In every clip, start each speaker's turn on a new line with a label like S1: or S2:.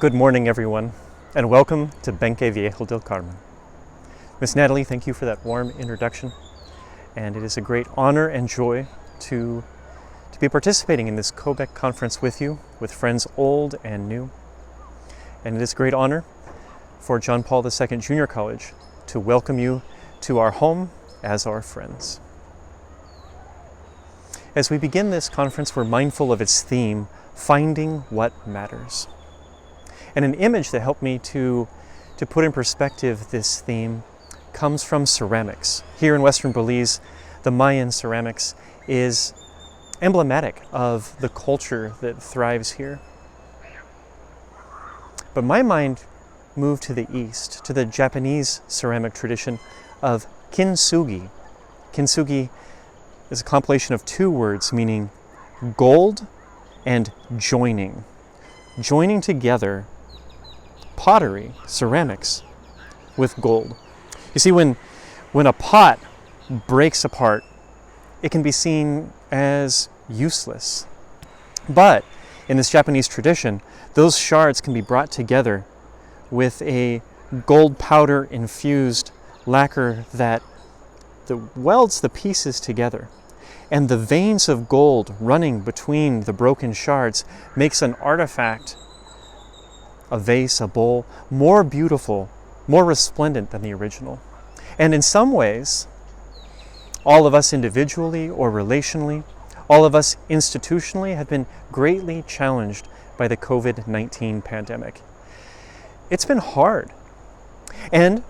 S1: Good morning, everyone, and welcome to Benque, Viejo del Carmen. Miss Natalie, thank you for that warm introduction, and it is a great honor and joy to be participating in this COBEC conference with you, with friends old and new. And it is a great honor for John Paul II Junior College to welcome you to our home as our friends. As we begin this conference, we're mindful of its theme, Finding What Matters. And an image that helped me to put in perspective this theme comes from ceramics. Here in Western Belize, the Mayan ceramics is emblematic of the culture that thrives here. But my mind moved to the east, to the Japanese ceramic tradition of kintsugi. Kintsugi is a compilation of two words meaning gold and joining. Joining together pottery, ceramics, with gold. You see, when a pot breaks apart, it can be seen as useless. But in this Japanese tradition, those shards can be brought together with a gold powder infused lacquer that welds the pieces together. And the veins of gold running between the broken shards makes an artifact, a vase, a bowl, more beautiful, more resplendent than the original. And in some ways, all of us individually or relationally, all of us institutionally have been greatly challenged by the COVID-19 pandemic. It's been hard. And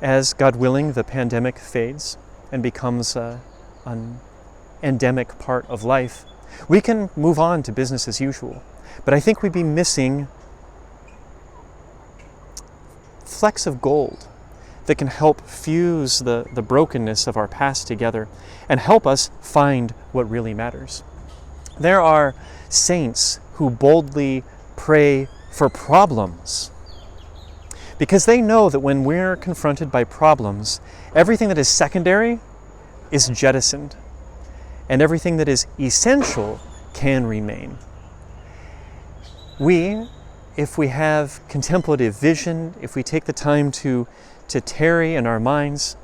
S1: as, God willing, the pandemic fades and becomes an endemic part of life, we can move on to business as usual. But I think we'd be missing flecks of gold that can help fuse the brokenness of our past together and help us find what really matters. There are saints who boldly pray for problems because they know that when we're confronted by problems, everything that is secondary is jettisoned and everything that is essential can remain. If we have contemplative vision, if we take the time to tarry in our minds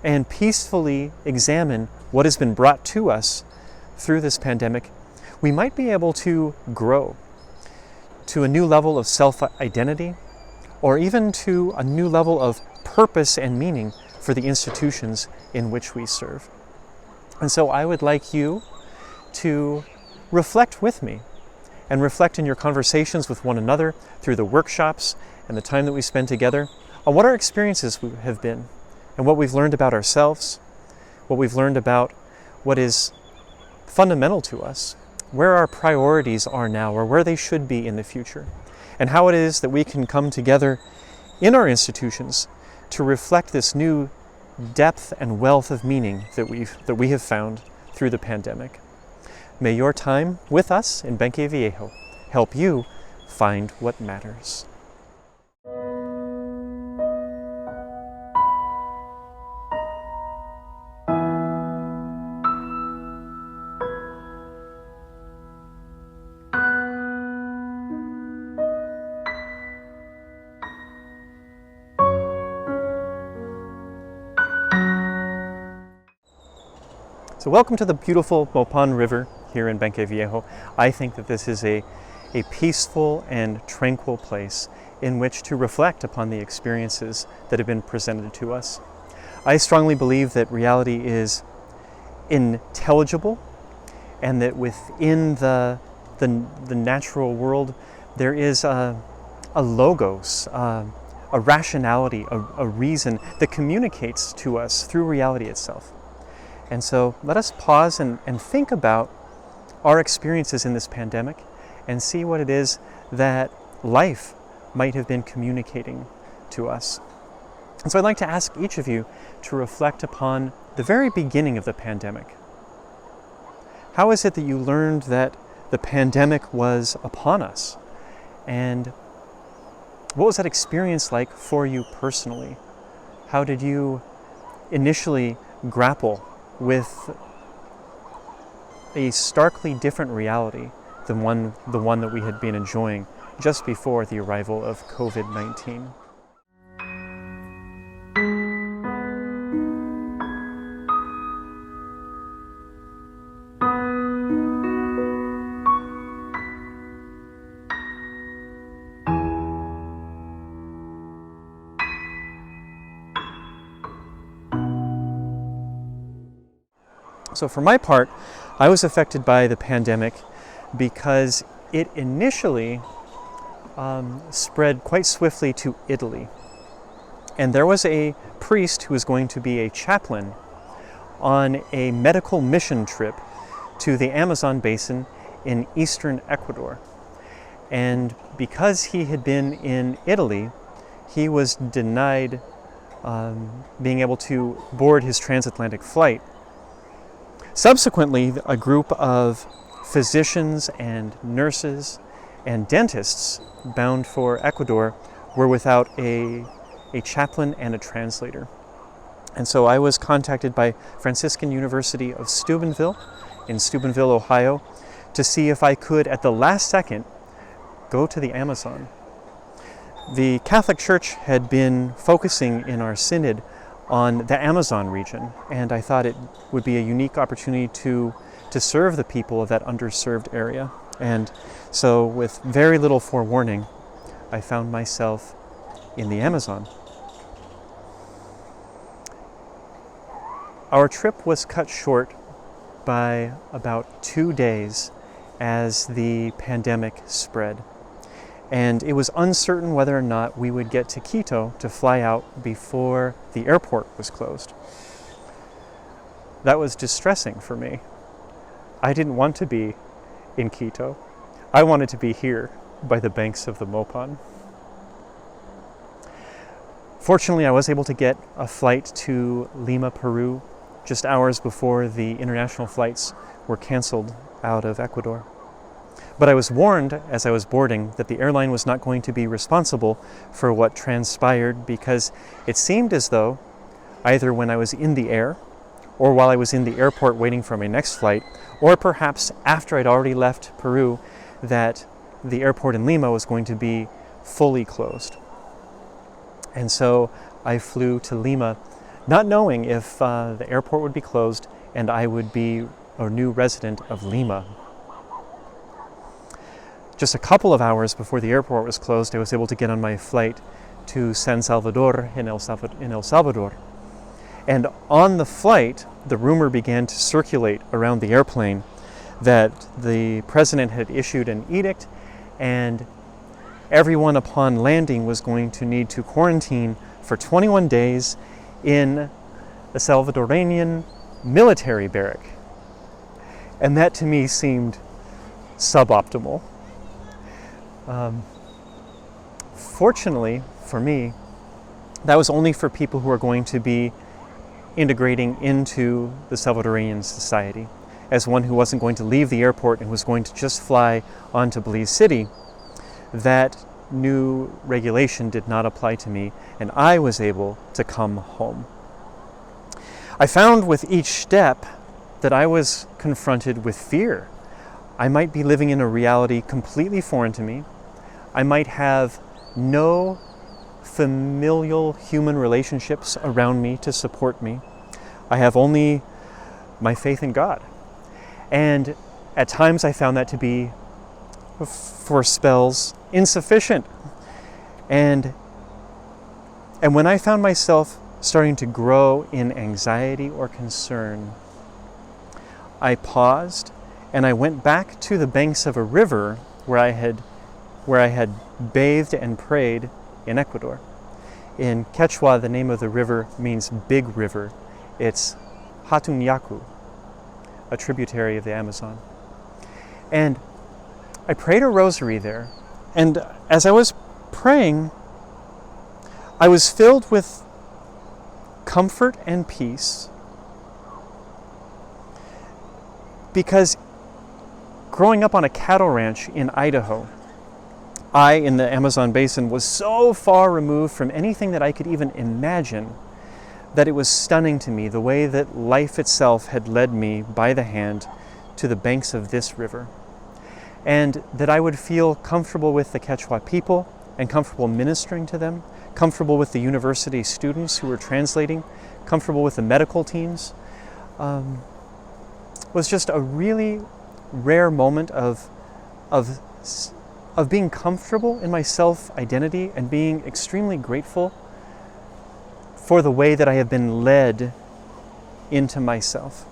S1: and peacefully examine what has been brought to us through this pandemic, we might be able to grow to a new level of self-identity or even to a new level of purpose and meaning for the institutions in which we serve. And so I would like you to reflect with me and reflect in your conversations with one another through the workshops and the time that we spend together on what our experiences have been and what we've learned about ourselves, what we've learned about what is fundamental to us, where our priorities are now or where they should be in the future, and how it is that we can come together in our institutions to reflect this new depth and wealth of meaning that we have found through the pandemic. May your time with us in Benque Viejo help you find what matters. So welcome to the beautiful Mopan River here in Benque Viejo. I think that this is a peaceful and tranquil place in which to reflect upon the experiences that have been presented to us. I strongly believe that reality is intelligible and that within the natural world there is a logos, a rationality, a reason that communicates to us through reality itself. And so let us pause and think about our experiences in this pandemic and see what it is that life might have been communicating to us. And so I'd like to ask each of you to reflect upon the very beginning of the pandemic. How is it that you learned that the pandemic was upon us? And what was that experience like for you personally? How did you initially grapple with a starkly different reality than the one that we had been enjoying just before the arrival of COVID-19. So for my part, I was affected by the pandemic because it initially spread quite swiftly to Italy. And there was a priest who was going to be a chaplain on a medical mission trip to the Amazon basin in eastern Ecuador. And because he had been in Italy, he was denied being able to board his transatlantic flight. Subsequently, a group of physicians and nurses and dentists bound for Ecuador were without a chaplain and a translator. And so I was contacted by Franciscan University of Steubenville in Steubenville, Ohio, to see if I could, at the last second, go to the Amazon. The Catholic Church had been focusing in our synod on the Amazon region, and I thought it would be a unique opportunity to serve the people of that underserved area. And so with very little forewarning, I found myself in the Amazon. Our trip was cut short by about 2 days as the pandemic spread. And it was uncertain whether or not we would get to Quito to fly out before the airport was closed. That was distressing for me. I didn't want to be in Quito. I wanted to be here by the banks of the Mopan. Fortunately, I was able to get a flight to Lima, Peru, just hours before the international flights were canceled out of Ecuador. But I was warned as I was boarding that the airline was not going to be responsible for what transpired, because it seemed as though either when I was in the air or while I was in the airport waiting for my next flight, or perhaps after I'd already left Peru, that the airport in Lima was going to be fully closed. And so I flew to Lima, not knowing if the airport would be closed and I would be a new resident of Lima. Just a couple of hours before the airport was closed, I was able to get on my flight to San Salvador in El Salvador. And on the flight, the rumor began to circulate around the airplane that the president had issued an edict and everyone upon landing was going to need to quarantine for 21 days in a Salvadorian military barrack. And that to me seemed suboptimal. Fortunately for me, that was only for people who are going to be integrating into the Salvadorian society. As one who wasn't going to leave the airport and was going to just fly on to Belize City, that new regulation did not apply to me, and I was able to come home. I found with each step that I was confronted with fear. I might be living in a reality completely foreign to me. I might have no familial human relationships around me to support me. I have only my faith in God. And at times I found that to be, for spells, insufficient. And when I found myself starting to grow in anxiety or concern, I paused and I went back to the banks of a river where I had bathed and prayed in Ecuador. In Quechua, the name of the river means big river. It's Hatunyaku, a tributary of the Amazon. And I prayed a rosary there. And as I was praying, I was filled with comfort and peace, because growing up on a cattle ranch in Idaho, I, in the Amazon basin, was so far removed from anything that I could even imagine that it was stunning to me the way that life itself had led me by the hand to the banks of this river. and that I would feel comfortable with the Quechua people and comfortable ministering to them, comfortable with the university students who were translating, comfortable with the medical teams, was just a really rare moment of being comfortable in my self-identity and being extremely grateful for the way that I have been led into myself.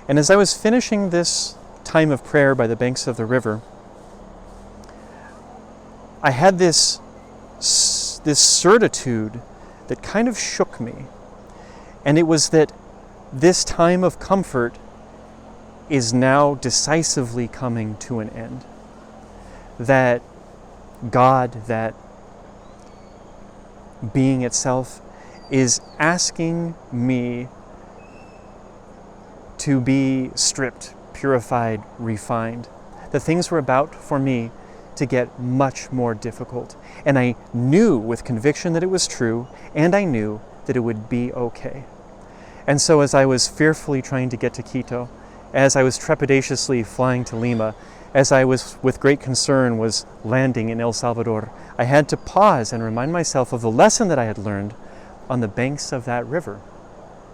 S1: And as I was finishing this time of prayer by the banks of the river, I had this certitude that kind of shook me. And it was that this time of comfort is now decisively coming to an end. That God, that being itself, is asking me to be stripped, purified, refined. The things were about for me to get much more difficult. And I knew with conviction that it was true, and I knew that it would be okay. And so as I was fearfully trying to get to Quito, as I was trepidatiously flying to Lima, as I was with great concern was landing in El Salvador, I had to pause and remind myself of the lesson that I had learned on the banks of that river.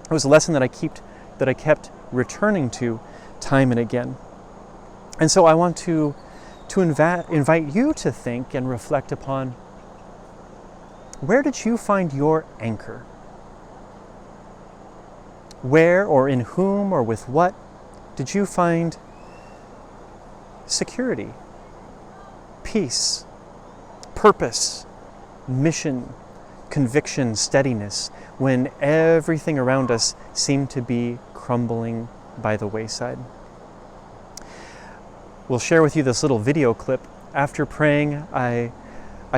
S1: It was a lesson that I kept returning to time and again. And so I want to invite you to think and reflect upon, where did you find your anchor? Where or in whom or with what did you find security, peace, purpose, mission, conviction, steadiness, when everything around us seemed to be crumbling by the wayside? We'll share with you this little video clip. After praying, I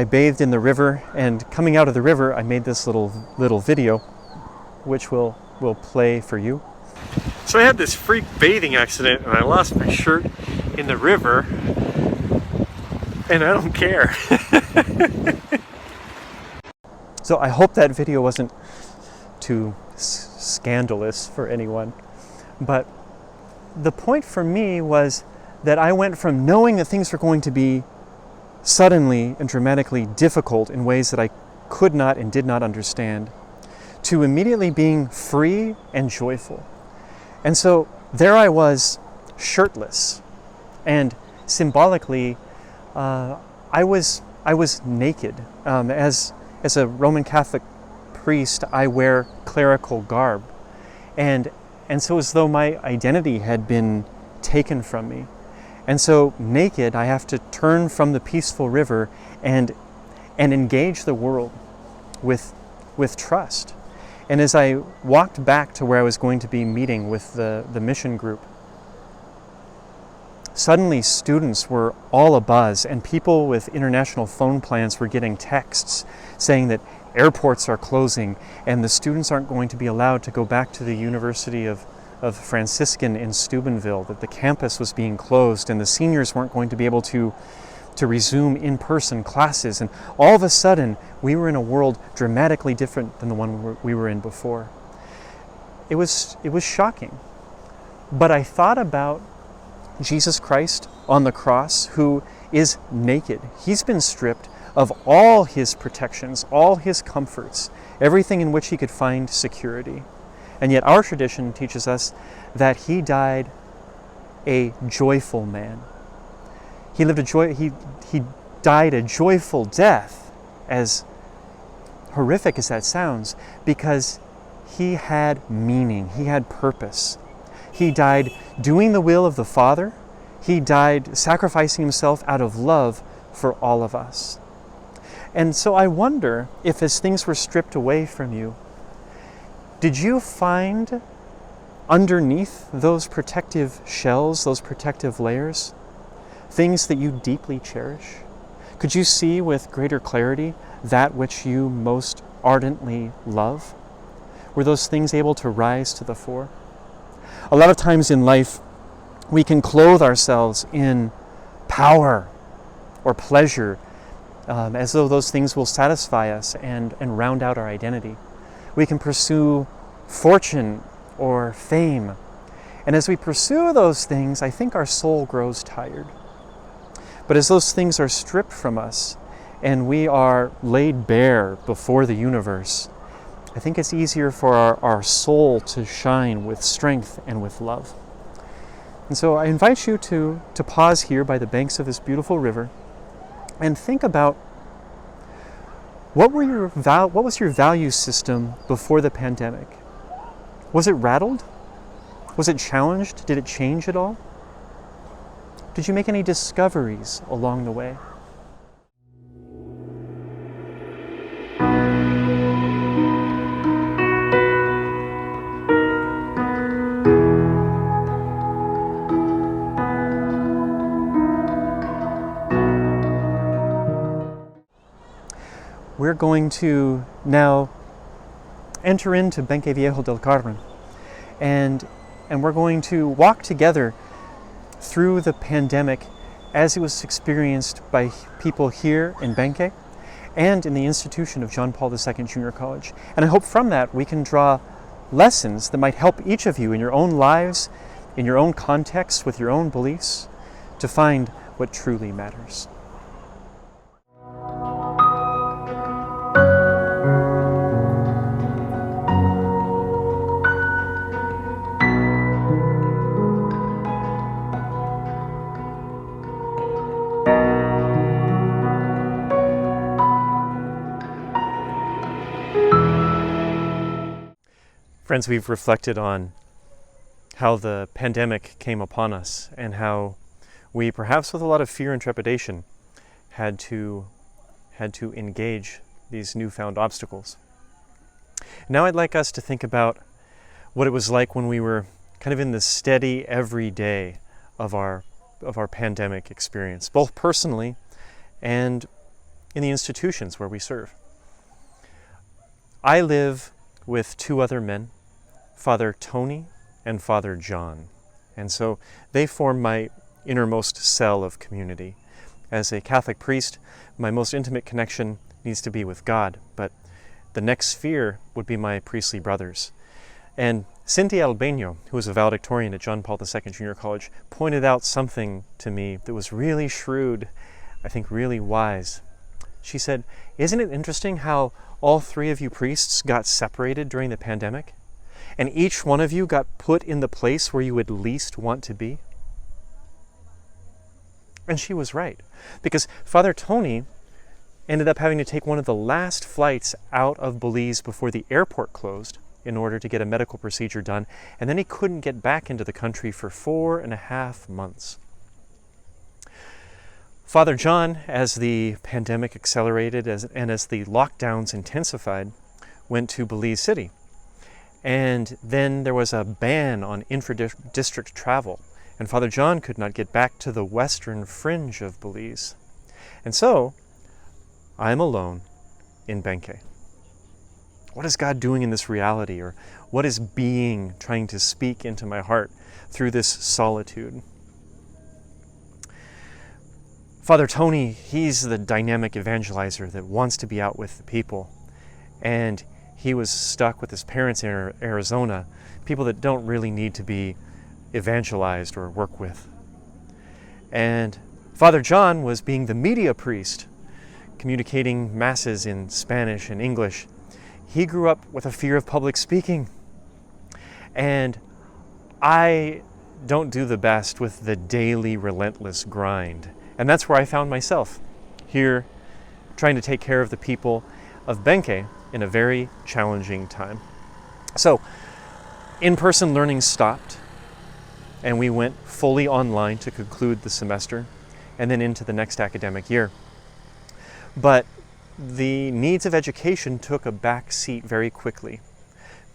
S1: bathed in the river, and coming out of the river, I made this little video, which we'll play for you. So I had this freak bathing accident, and I lost my shirt in the river, and I don't care. So I hope that video wasn't too scandalous for anyone, but the point for me was that I went from knowing that things were going to be suddenly and dramatically difficult in ways that I could not and did not understand, to immediately being free and joyful. And so there I was, shirtless, and symbolically, I was naked. As a Roman Catholic priest, I wear clerical garb, and so as though my identity had been taken from me. And so naked, I have to turn from the peaceful river and engage the world with trust. And as I walked back to where I was going to be meeting with the mission group, suddenly students were all abuzz, and people with international phone plans were getting texts saying that airports are closing and the students aren't going to be allowed to go back to the University of Franciscan in Steubenville, that the campus was being closed and the seniors weren't going to be able to resume in-person classes. And all of a sudden, we were in a world dramatically different than the one we were in before. It was shocking. But I thought about Jesus Christ on the cross, who is naked. He's been stripped of all his protections, all his comforts, everything in which he could find security. And yet our tradition teaches us that he died a joyful man. He died a joyful death, as horrific as that sounds, because he had meaning, he had purpose. He died doing the will of the Father. He died sacrificing himself out of love for all of us. And so I wonder if, as things were stripped away from you, did you find underneath those protective shells, those protective layers, things that you deeply cherish? Could you see with greater clarity that which you most ardently love? Were those things able to rise to the fore? A lot of times in life, we can clothe ourselves in power or pleasure, as though those things will satisfy us and round out our identity. We can pursue fortune or fame. And as we pursue those things, I think our soul grows tired. But as those things are stripped from us and we are laid bare before the universe, I think it's easier for our soul to shine with strength and with love. And so I invite you to pause here by the banks of this beautiful river and think about what was your value system before the pandemic? Was it rattled? Was it challenged? Did it change at all? Did you make any discoveries along the way? We're going to now enter into Benque Viejo del Carmen, and we're going to walk together through the pandemic as it was experienced by people here in Benque and in the institution of John Paul II Junior College. And I hope from that we can draw lessons that might help each of you in your own lives, in your own context, with your own beliefs, to find what truly matters. Friends, we've reflected on how the pandemic came upon us and how we, perhaps with a lot of fear and trepidation, had to engage these newfound obstacles. Now I'd like us to think about what it was like when we were kind of in the steady everyday of our pandemic experience, both personally and in the institutions where we serve. I live with two other men, Father Tony and Father John. And so they form my innermost cell of community. As a Catholic priest, my most intimate connection needs to be with God, but the next sphere would be my priestly brothers. And Cynthia Albeno, who was a valedictorian at John Paul II Junior College, pointed out something to me that was really shrewd, I think really wise. She said, "Isn't it interesting how all three of you priests got separated during the pandemic? And each one of you got put in the place where you would least want to be?" And she was right, because Father Tony ended up having to take one of the last flights out of Belize before the airport closed in order to get a medical procedure done, and then he couldn't get back into the country for 4.5 months. Father John, as the pandemic accelerated and as the lockdowns intensified, went to Belize City. And then there was a ban on intra-district travel, and Father John could not get back to the western fringe of Belize. And so, I'm alone in Benque. What is God doing in this reality? Or what is being trying to speak into my heart through this solitude? Father Tony, he's the dynamic evangelizer that wants to be out with the people. And he was stuck with his parents in Arizona, people that don't really need to be evangelized or work with. And Father John was being the media priest, communicating masses in Spanish and English. He grew up with a fear of public speaking. And I don't do the best with the daily relentless grind. And that's where I found myself, here trying to take care of the people of Benque in a very challenging time. So, in-person learning stopped, and we went fully online to conclude the semester and then into the next academic year. But the needs of education took a back seat very quickly,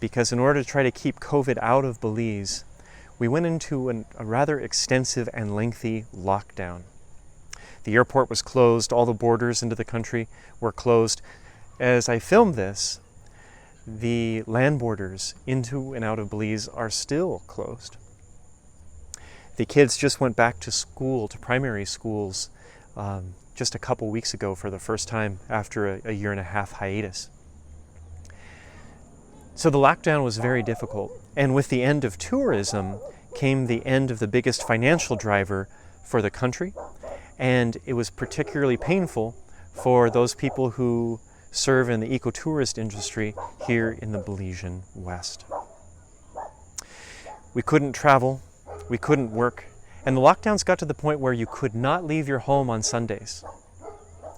S1: because in order to try to keep COVID out of Belize, we went into a rather extensive and lengthy lockdown. The airport was closed, all the borders into the country were closed. As I filmed this, the land borders into and out of Belize are still closed. The kids just went back to school, to primary schools, just a couple weeks ago for the first time after a 1.5-year hiatus. So the lockdown was very difficult. And with the end of tourism came the end of the biggest financial driver for the country And it was particularly painful for those people who serve in the ecotourist industry here in the Belizean West. We couldn't travel, we couldn't work, and the lockdowns got to the point where you could not leave your home on Sundays.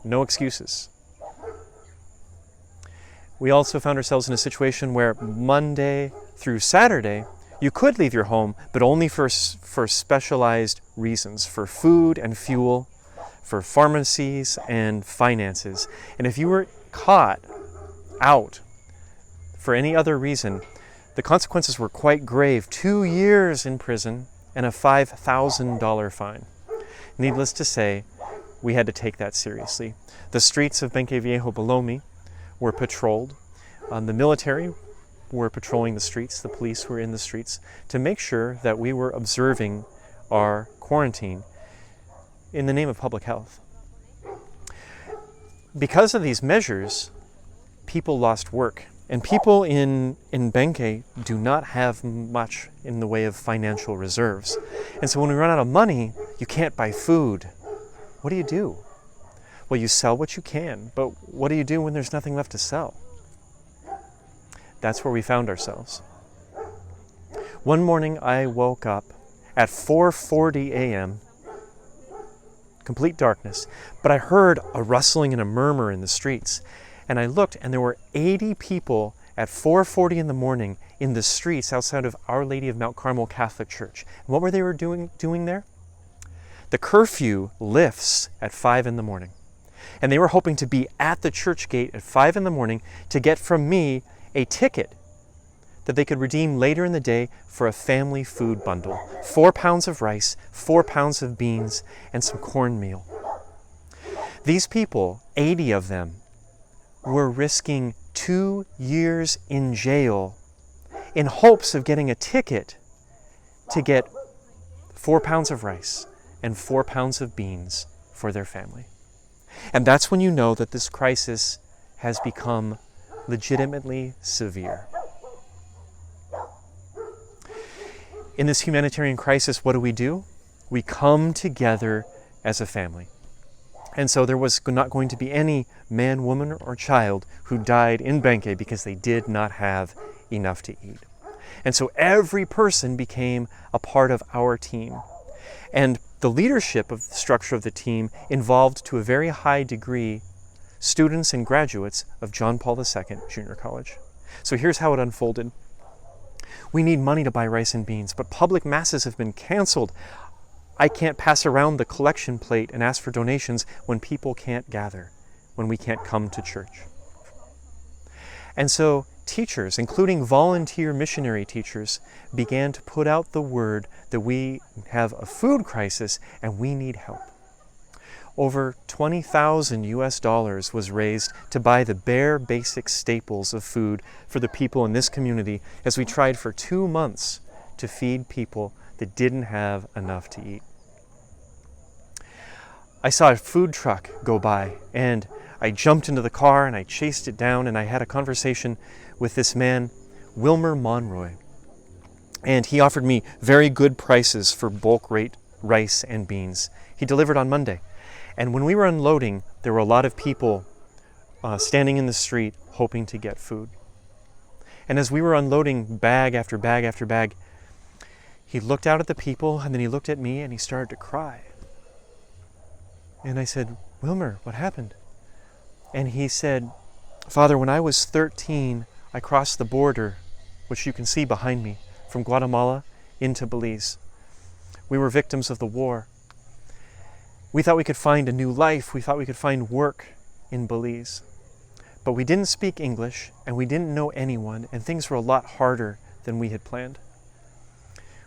S1: No excuses. We also found ourselves in a situation where Monday through Saturday, you could leave your home, but only for specialized reasons, for food and fuel, for pharmacies and finances. And if you were caught out for any other reason, the consequences were quite grave: 2 years in prison and a $5,000 fine. Needless to say, we had to take that seriously. The streets of Benque Viejo below me were patrolled. The military were patrolling the streets, the police were in the streets to make sure that we were observing our quarantine in the name of public health. Because of these measures, people lost work. And people in Benque do not have much in the way of financial reserves. And so when we run out of money, you can't buy food. What do you do? Well, you sell what you can, but what do you do when there's nothing left to sell? That's where we found ourselves. One morning I woke up at 4:40 a.m., complete darkness, but I heard a rustling and a murmur in the streets. And I looked, and there were 80 people at 4:40 in the morning in the streets outside of Our Lady of Mount Carmel Catholic Church. And what were they doing there? The curfew lifts at 5 in the morning. And they were hoping to be at the church gate at 5 in the morning to get from me a ticket that they could redeem later in the day for a family food bundle. 4 pounds of rice, 4 pounds of beans, and some cornmeal. These people, 80 of them, were risking 2 years in jail in hopes of getting a ticket to get 4 pounds of rice and 4 pounds of beans for their family. And that's when you know that this crisis has become legitimately severe. In this humanitarian crisis, what do? We come together as a family. And so there was not going to be any man, woman, or child who died in Benque because they did not have enough to eat. And so every person became a part of our team. And the leadership of the structure of the team involved to a very high degree students and graduates of John Paul II Junior College. So here's how it unfolded. We need money to buy rice and beans, but public masses have been canceled. I can't pass around the collection plate and ask for donations when people can't gather, when we can't come to church. And so teachers, including volunteer missionary teachers, began to put out the word that we have a food crisis and we need help. Over $20,000 was raised to buy the bare basic staples of food for the people in this community as we tried for 2 months to feed people that didn't have enough to eat. I saw a food truck go by and I jumped into the car and I chased it down and I had a conversation with this man, Wilmer Monroy. And he offered me very good prices for bulk rate rice and beans. He delivered on Monday. And when we were unloading, there were a lot of people standing in the street hoping to get food. And as we were unloading bag after bag after bag, he looked out at the people and then he looked at me and he started to cry. And I said, Wilmer, what happened? And he said, Father, when I was 13, I crossed the border, which you can see behind me, from Guatemala into Belize. We were victims of the war. We thought we could find a new life. We thought we could find work in Belize. But we didn't speak English and we didn't know anyone, and things were a lot harder than we had planned.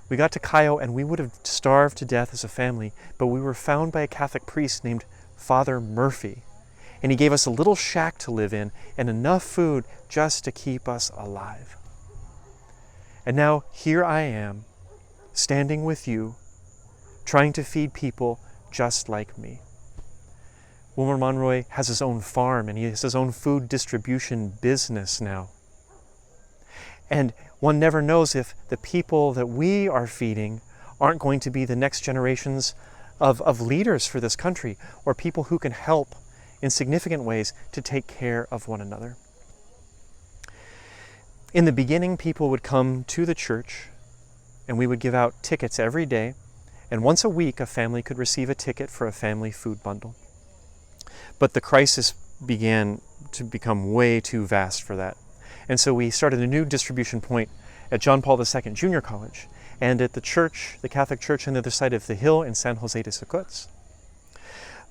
S1: We got to Cayo and we would have starved to death as a family, but we were found by a Catholic priest named Father Murphy. And he gave us a little shack to live in and enough food just to keep us alive. And now here I am, standing with you, trying to feed people just like me. Wilmer Monroy has his own farm and he has his own food distribution business now. And one never knows if the people that we are feeding aren't going to be the next generations of leaders for this country, or people who can help in significant ways to take care of one another. In the beginning, people would come to the church and we would give out tickets every day, and once a week a family could receive a ticket for a family food bundle. But the crisis began to become way too vast for that. And so we started a new distribution point at John Paul II Junior College and at the church, the Catholic Church on the other side of the hill in San Jose de Socots.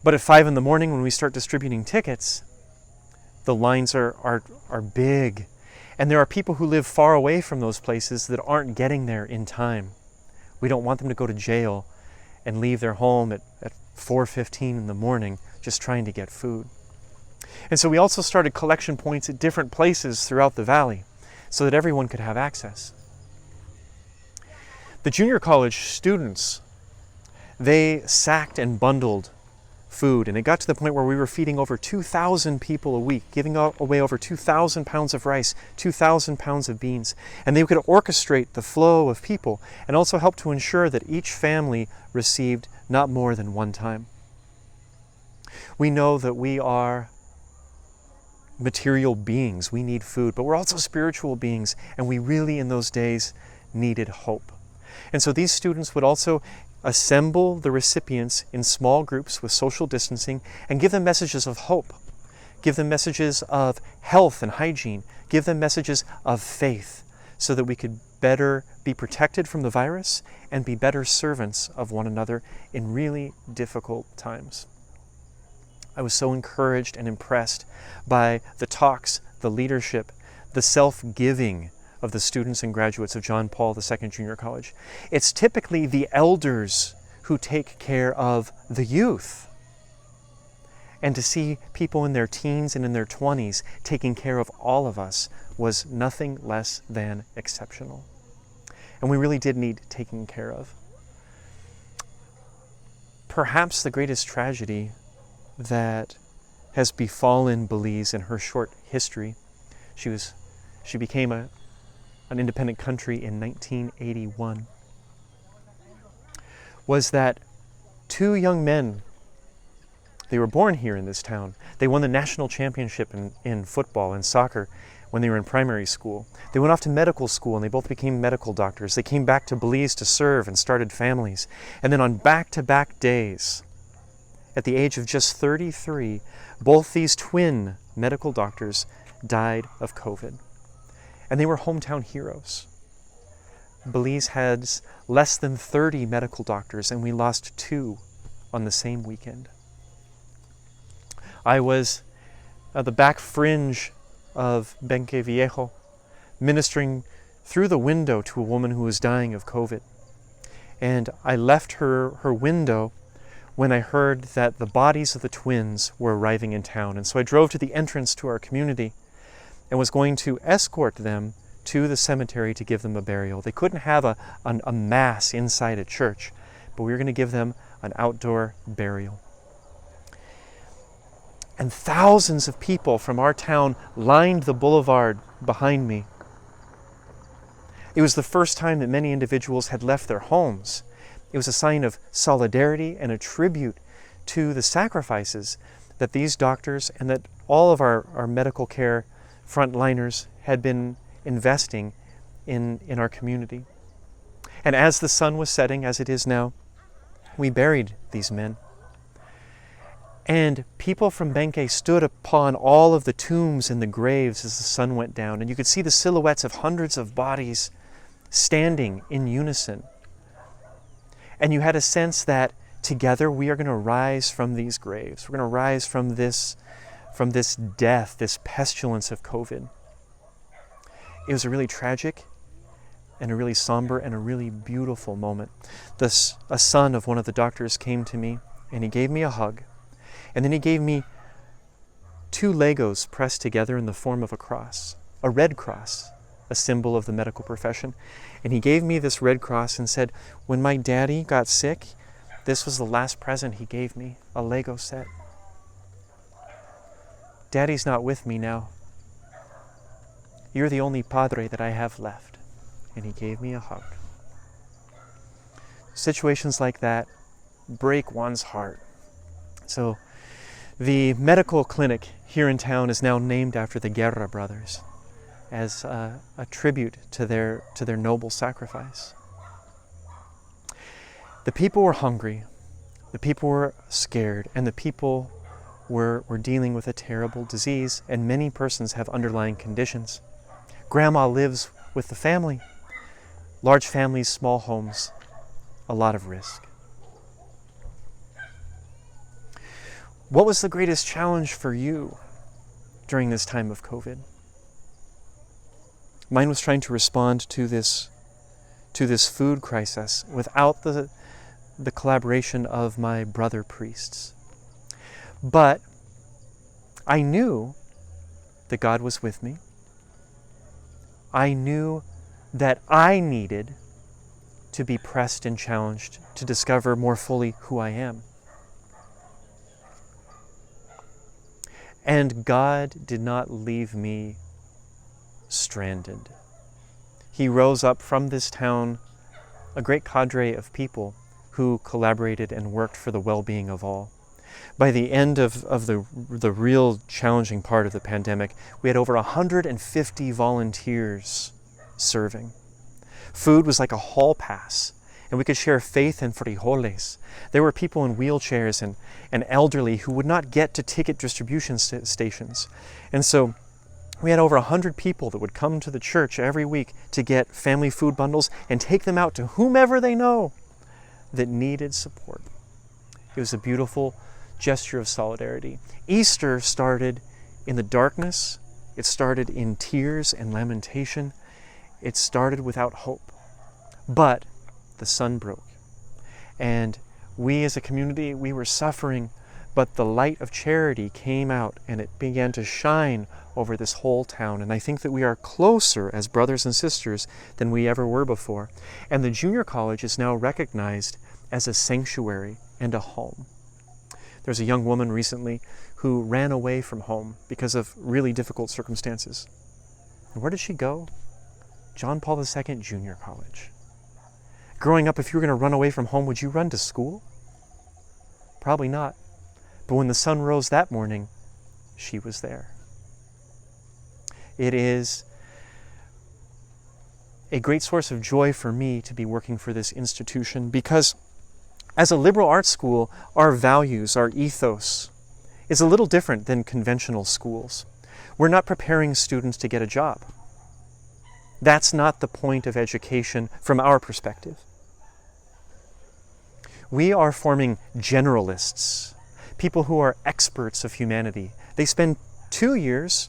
S1: But at 5 in the morning when we start distributing tickets, the lines are big. And there are people who live far away from those places that aren't getting there in time. We don't want them to go to jail and leave their home at 4:15 in the morning just trying to get food. And so we also started collection points at different places throughout the valley so that everyone could have access. The junior college students, they sacked and bundled food, and it got to the point where we were feeding over 2,000 people a week, giving away over 2,000 pounds of rice, 2,000 pounds of beans, and they could orchestrate the flow of people and also help to ensure that each family received not more than one time. We know that we are material beings, we need food, but we're also spiritual beings, and we really in those days needed hope. And so these students would also assemble the recipients in small groups with social distancing and give them messages of hope, give them messages of health and hygiene, give them messages of faith so that we could better be protected from the virus and be better servants of one another in really difficult times. I was so encouraged and impressed by the talks, the leadership, the self-giving of the students and graduates of John Paul II Junior College. It's typically the elders who take care of the youth. And to see people in their teens and in their 20s taking care of all of us was nothing less than exceptional. And we really did need taking care of. Perhaps the greatest tragedy that has befallen Belize in her short history, she became an independent country in 1981, was that two young men, they were born here in this town. They won the national championship in football and soccer when they were in primary school. They went off to medical school and they both became medical doctors. They came back to Belize to serve and started families. And then on back-to-back days, at the age of just 33, both these twin medical doctors died of COVID. And they were hometown heroes. Belize has less than 30 medical doctors, and we lost 2 on the same weekend. I was at the back fringe of Benque, Viejo, ministering through the window to a woman who was dying of COVID. And I left her window when I heard that the bodies of the twins were arriving in town. And so I drove to the entrance to our community and was going to escort them to the cemetery to give them a burial. They couldn't have a mass inside a church, but we were going to give them an outdoor burial. And thousands of people from our town lined the boulevard behind me. It was the first time that many individuals had left their homes. It was a sign of solidarity and a tribute to the sacrifices that these doctors and that all of our medical care frontliners had been investing in our community. And as the sun was setting, as it is now, we buried these men. And people from Benque stood upon all of the tombs and the graves as the sun went down, and you could see the silhouettes of hundreds of bodies standing in unison. And you had a sense that together we are going to rise from these graves. We're going to rise from this death, this pestilence of COVID. It was a really tragic and a really somber and a really beautiful moment. A son of one of the doctors came to me and he gave me a hug. And then he gave me 2 Legos pressed together in the form of a cross, a red cross, a symbol of the medical profession. And he gave me this red cross and said, when my daddy got sick, this was the last present he gave me, a Lego set. Daddy's not with me now. You're the only padre that I have left. And he gave me a hug. Situations like that break one's heart. So the medical clinic here in town is now named after the Guerra brothers as a tribute to their noble sacrifice. The people were hungry, the people were scared, and the people were dealing with a terrible disease, and many persons have underlying conditions. Grandma lives with the family. Large families, small homes, a lot of risk. What was the greatest challenge for you during this time of COVID? Mine was trying to respond to this food crisis without the collaboration of my brother priests. But I knew that God was with me. I knew that I needed to be pressed and challenged to discover more fully who I am. And God did not leave me stranded. He rose up from this town a great cadre of people who collaborated and worked for the well-being of all. By the end of the real challenging part of the pandemic, we had over 150 volunteers serving. Food was like a hall pass, and we could share faith and frijoles. There were people in wheelchairs and elderly who would not get to ticket distribution stations. And so we had over 100 people that would come to the church every week to get family food bundles and take them out to whomever they know that needed support. It was a beautiful gesture of solidarity. Easter started in the darkness. It started in tears and lamentation. It started without hope. But the sun broke. And we as a community, we were suffering, but the light of charity came out and it began to shine over this whole town. And I think that we are closer as brothers and sisters than we ever were before. And the junior college is now recognized as a sanctuary and a home. There's a young woman recently who ran away from home because of really difficult circumstances. And where did she go? John Paul II Junior College. Growing up, if you were going to run away from home, would you run to school? Probably not. But when the sun rose that morning, she was there. It is a great source of joy for me to be working for this institution because as a liberal arts school, our values, our ethos is a little different than conventional schools. We're not preparing students to get a job. That's not the point of education from our perspective. We are forming generalists, people who are experts of humanity. They spend 2 years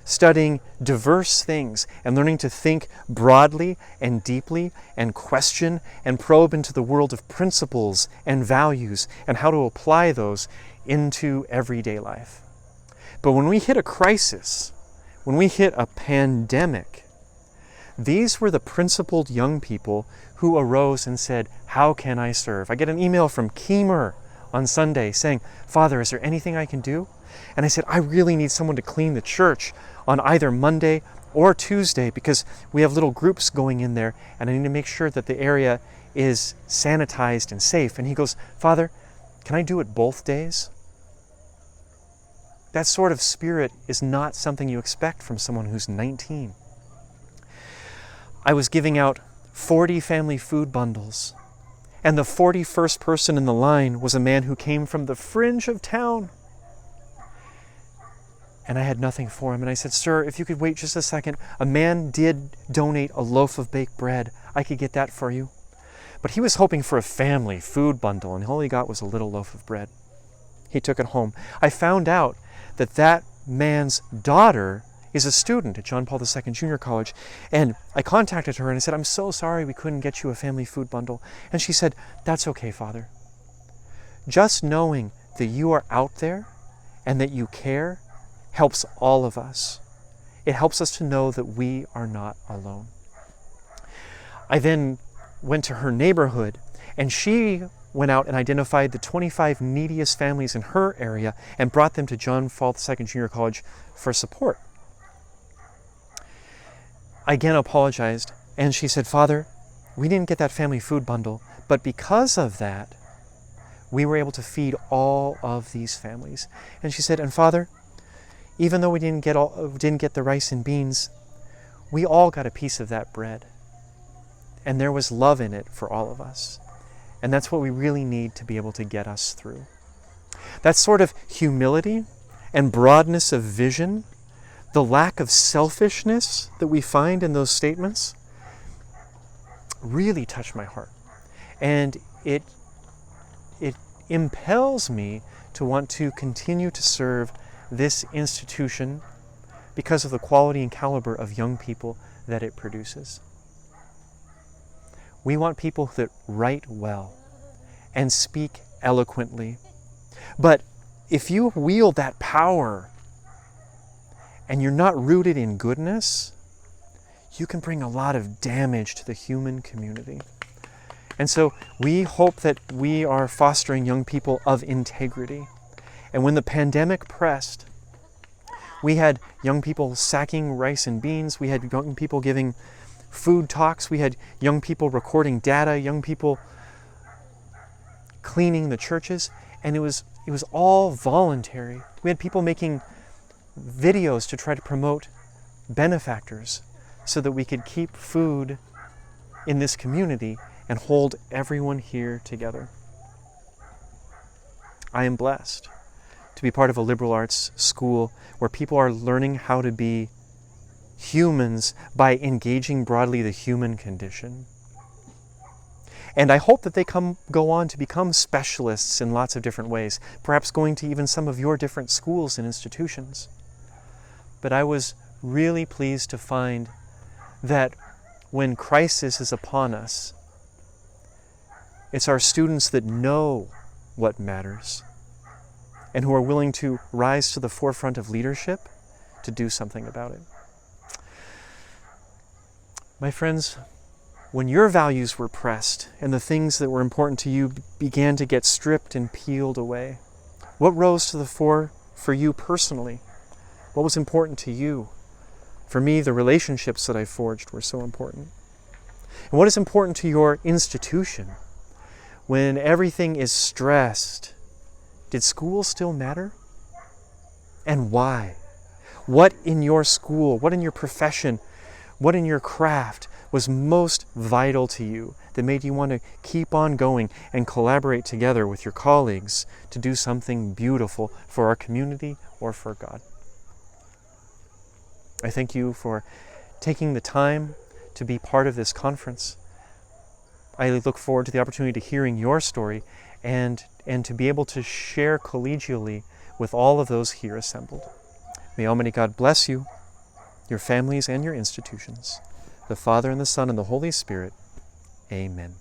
S1: studying diverse things and learning to think broadly and deeply and question and probe into the world of principles and values and how to apply those into everyday life. But when we hit a crisis, when we hit a pandemic, these were the principled young people who arose and said, "How can I serve?" I get an email from Keemer on Sunday saying, "Father, is there anything I can do?" And I said, "I really need someone to clean the church on either Monday or Tuesday because we have little groups going in there and I need to make sure that the area is sanitized and safe." And he goes, "Father, can I do it both days?" That sort of spirit is not something you expect from someone who's 19. I was giving out 40 family food bundles, and the 41st person in the line was a man who came from the fringe of town. And I had nothing for him. And I said, "Sir, if you could wait just a second, a man did donate a loaf of baked bread. I could get that for you." But he was hoping for a family food bundle, and all he got was a little loaf of bread. He took it home. I found out that that man's daughter is a student at John Paul II Junior College. And I contacted her and I said, "I'm so sorry we couldn't get you a family food bundle." And she said, "That's okay, Father. Just knowing that you are out there and that you care helps all of us. It helps us to know that we are not alone." I then went to her neighborhood and she went out and identified the 25 neediest families in her area and brought them to John Paul II Junior College for support. I again apologized and she said, "Father, we didn't get that family food bundle, but because of that, we were able to feed all of these families. And she said, and Father, even though we didn't get the rice and beans, we all got a piece of that bread. And there was love in it for all of us. And that's what we really need to be able to get us through. That sort of humility and broadness of vision, the lack of selfishness that we find in those statements, really touched my heart. And it impels me to want to continue to serve this institution because of the quality and caliber of young people that it produces. We want people that write well and speak eloquently. But if you wield that power and you're not rooted in goodness, you can bring a lot of damage to the human community. And so we hope that we are fostering young people of integrity. And when the pandemic pressed, we had young people sacking rice and beans. We had young people giving food talks. We had young people recording data, young people cleaning the churches. And it was all voluntary. We had people making videos to try to promote benefactors so that we could keep food in this community and hold everyone here together. I am blessed to be part of a liberal arts school where people are learning how to be humans by engaging broadly the human condition. And I hope that they go on to become specialists in lots of different ways, perhaps going to even some of your different schools and institutions. But I was really pleased to find that when crisis is upon us, it's our students that know what matters and who are willing to rise to the forefront of leadership to do something about it. My friends, when your values were pressed and the things that were important to you began to get stripped and peeled away, what rose to the fore for you personally? What was important to you? For me, the relationships that I forged were so important. And what is important to your institution? When everything is stressed, did school still matter? And why? What in your school, what in your profession, what in your craft was most vital to you that made you want to keep on going and collaborate together with your colleagues to do something beautiful for our community or for God? I thank you for taking the time to be part of this conference. I look forward to the opportunity to hearing your story and to be able to share collegially with all of those here assembled. May Almighty God bless you, your families, and your institutions. The Father, and the Son, and the Holy Spirit. Amen.